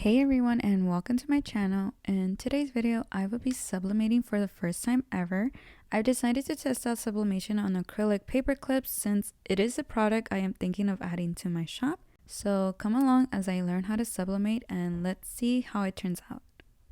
Hey everyone, and welcome to my channel. In today's video I will be sublimating for the first time ever. I've decided to test out sublimation on acrylic paper clips since it is a product I am thinking of adding to my shop. So come along as I learn how to sublimate and let's see how it turns out.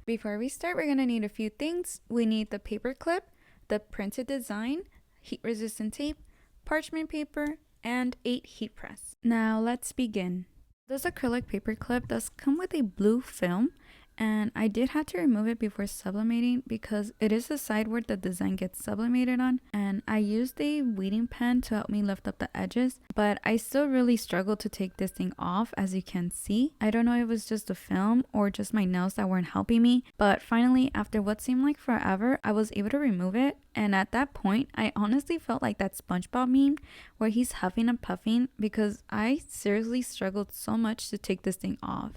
Before we start, we're going to need a few things. We need the paper clip, the printed design, heat resistant tape, parchment paper, and 8 heat press. Now let's begin. This acrylic paper clip does come with a blue film, and I did have to remove it before sublimating because it is the side where the design gets sublimated on, and I used a weeding pen to help me lift up the edges, but I still really struggled to take this thing off. As you can see, I don't know if it was just the film or just my nails that weren't helping me, but finally, after what seemed like forever, I was able to remove it. And at that point, I honestly felt like that SpongeBob meme where he's huffing and puffing because I seriously struggled so much to take this thing off.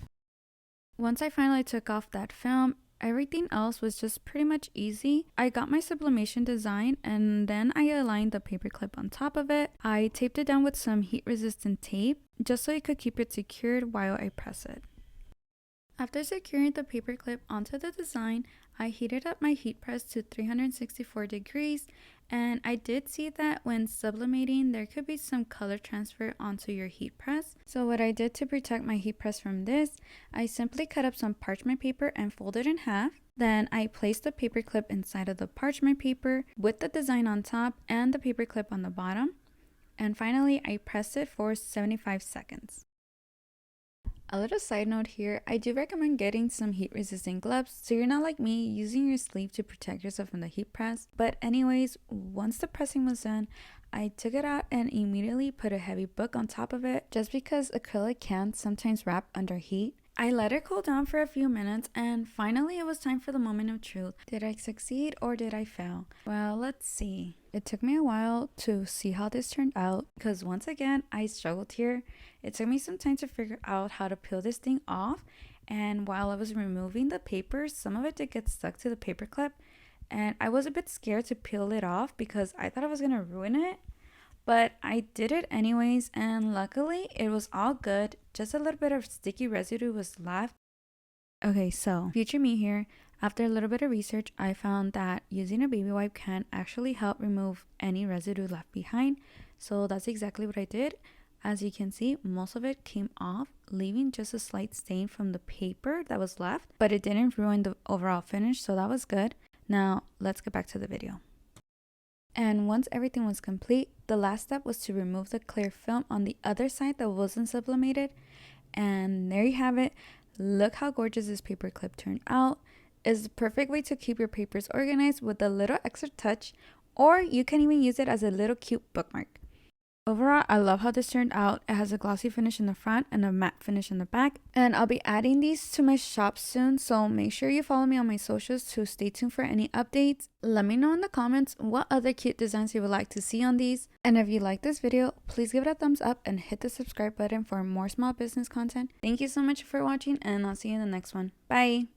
Once I finally took off that film, everything else was just pretty much easy. I got my sublimation design and then I aligned the paper clip on top of it. I taped it down with some heat resistant tape just so it could keep it secured while I press it. After securing the paper clip onto the design, I heated up my heat press to 364 degrees, and I did see that when sublimating there could be some color transfer onto your heat press. So what I did to protect my heat press from this, I simply cut up some parchment paper and folded it in half. Then I placed the paper clip inside of the parchment paper with the design on top and the paper clip on the bottom. And finally, I pressed it for 75 seconds. A little side note here, I do recommend getting some heat resistant gloves so you're not like me using your sleeve to protect yourself from the heat press. But anyways, once the pressing was done, I took it out and immediately put a heavy book on top of it just because acrylic can sometimes wrap under heat. I let it cool down for a few minutes and finally it was time for the moment of truth. Did I succeed or did I fail? Well, let's see. It took me a while to see how this turned out because once again I struggled here. It took me some time to figure out how to peel this thing off, and while I was removing the paper, some of it did get stuck to the paper clip and I was a bit scared to peel it off because I thought I was gonna ruin it. But I did it anyways, and luckily it was all good. Just a little bit of sticky residue was left. Okay, so future me here. After a little bit of research, I found that using a baby wipe can actually help remove any residue left behind. So that's exactly what I did. As you can see, most of it came off, leaving just a slight stain from the paper that was left, but it didn't ruin the overall finish, so that was good. Now let's get back to the video. And once everything was complete, the last step was to remove the clear film on the other side that wasn't sublimated. And there you have it. Look how gorgeous this paper clip turned out. It's the perfect way to keep your papers organized with a little extra touch, or you can even use it as a little cute bookmark. Overall, I love how this turned out. It has a glossy finish in the front and a matte finish in the back. And I'll be adding these to my shop soon, so make sure you follow me on my socials to stay tuned for any updates. Let me know in the comments what other cute designs you would like to see on these. And if you like this video, please give it a thumbs up and hit the subscribe button for more small business content. Thank you so much for watching, and I'll see you in the next one. Bye!